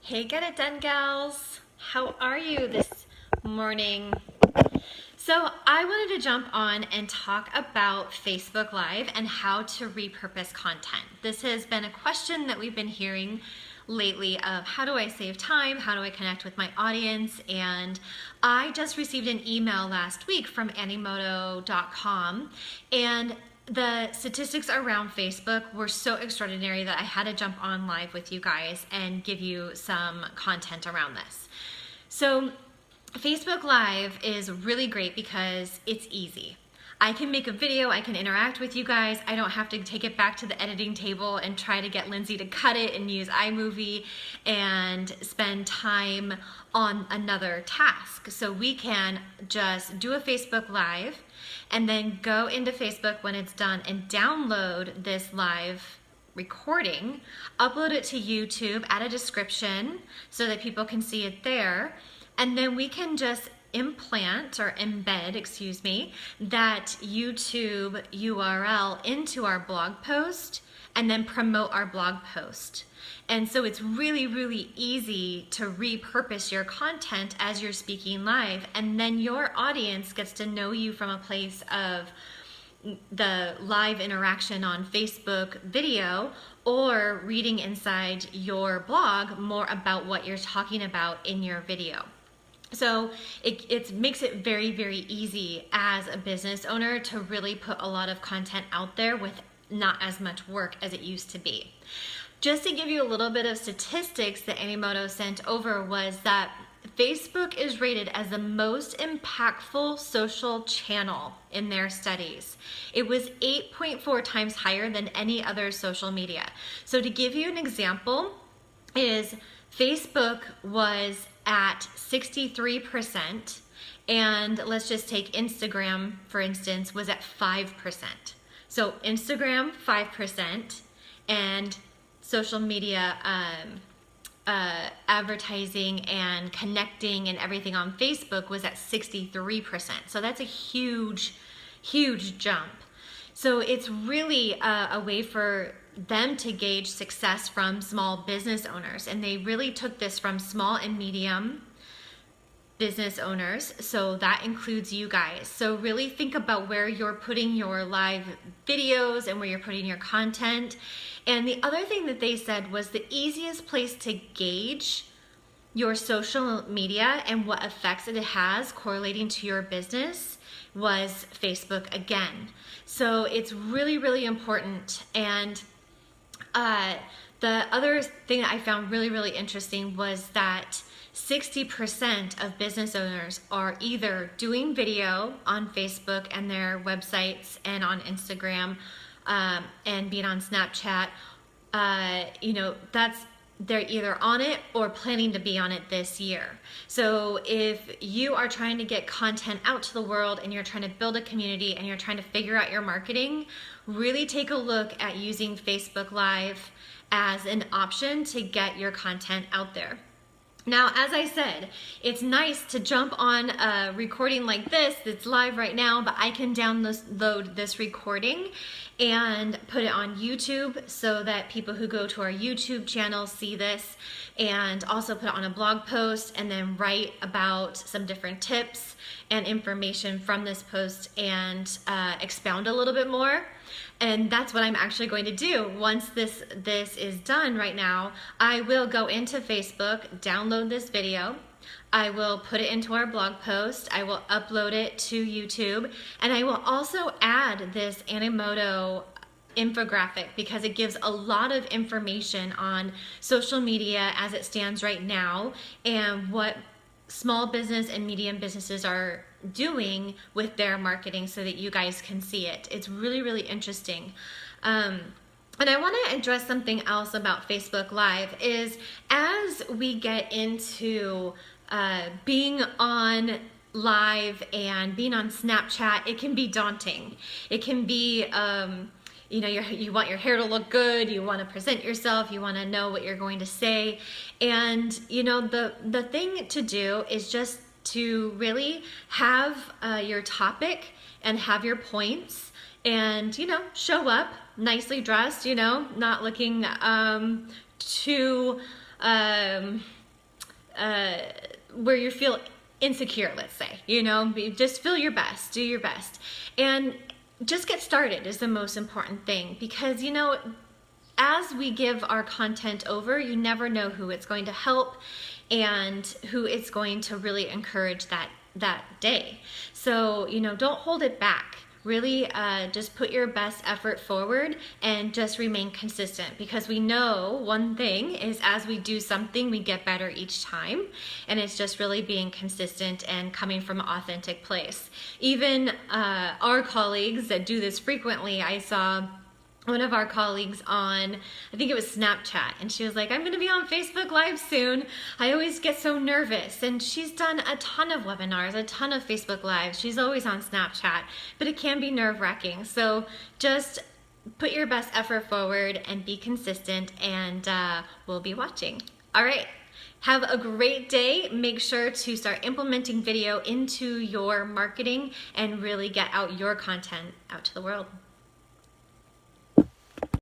Hey, get it done gals. How are you this morning? So I wanted to jump on and talk about Facebook Live and how to repurpose content. This has been a question that we've been hearing lately of how do I save time? How do I connect with my audience? And I just received an email last week from MarketingCo-op, and the statistics around Facebook were so extraordinary that I had to jump on live with you guys and give you some content around this. So Facebook Live is really great because it's easy. I can make a video, I can interact with you guys. I don't have to take it back to the editing table and try to get Lindsay to cut it and use iMovie and spend time on another task. So we can just do a Facebook Live and then go into Facebook when it's done and download this live recording, upload it to YouTube, add a description so that people can see it there, and then we can just embed that YouTube URL into our blog post and then promote our blog post. And so it's really, really easy to repurpose your content as you're speaking live, and then your audience gets to know you from a place of the live interaction on Facebook video or reading inside your blog more about what you're talking about in your video. So it makes it very, very easy as a business owner to really put a lot of content out there with not as much work as it used to be. Just to give you a little bit of statistics that Animoto sent over was that Facebook is rated as the most impactful social channel in their studies. It was 8.4 times higher than any other social media. So to give you an example is Facebook was at 63%, and let's just take Instagram, for instance, was at 5%. So Instagram, 5%, and social media advertising and connecting and everything on Facebook was at 63%. So that's a huge, huge jump. So it's really a way for them to gauge success from small business owners, and they really took this from small and medium business owners, so that includes you guys. So really think about where you're putting your live videos and where you're putting your content. And the other thing that they said was the easiest place to gauge your social media and what effects it has correlating to your business was Facebook again. So it's really, really important. And the other thing that I found really, really interesting was that 60% of business owners are either doing video on Facebook and their websites and on Instagram and being on Snapchat. They're either on it or planning to be on it this year. So if you are trying to get content out to the world and you're trying to build a community and you're trying to figure out your marketing, really take a look at using Facebook Live as an option to get your content out there. Now, as I said, it's nice to jump on a recording like this that's live right now, but I can download this recording and put it on YouTube so that people who go to our YouTube channel see this, and also put it on a blog post and then write about some different tips and information from this post and expound a little bit more. And that's what I'm actually going to do. Once this is done right now, I will go into Facebook, download this video, I will put it into our blog post, I will upload it to YouTube, and I will also add this Animoto infographic because it gives a lot of information on social media as it stands right now and what small business and medium businesses are doing with their marketing so that you guys can see it. It's really, really interesting. And I want to address something else about Facebook Live is as we get into being on live and being on Snapchat, it can be daunting. It can be you want your hair to look good, you want to present yourself, you want to know what you're going to say. And the thing to do is just to really have your topic and have your points and show up nicely dressed, not looking too where you feel insecure, let's say, just feel your best, do your best, and just get started is the most important thing, because as we give our content over, you never know who it's going to help and who it's going to really encourage that day. So, don't hold it back. Really just put your best effort forward and just remain consistent, because we know one thing is, as we do something, we get better each time, and it's just really being consistent and coming from an authentic place. Even our colleagues that do this frequently, I saw one of our colleagues on, I think it was Snapchat, and she was like, I'm gonna be on Facebook Live soon. I always get so nervous. And she's done a ton of webinars, a ton of Facebook Lives. She's always on Snapchat, but it can be nerve-wracking. So just put your best effort forward and be consistent, and we'll be watching. All right. Have a great day. Make sure to start implementing video into your marketing and really get out your content out to the world.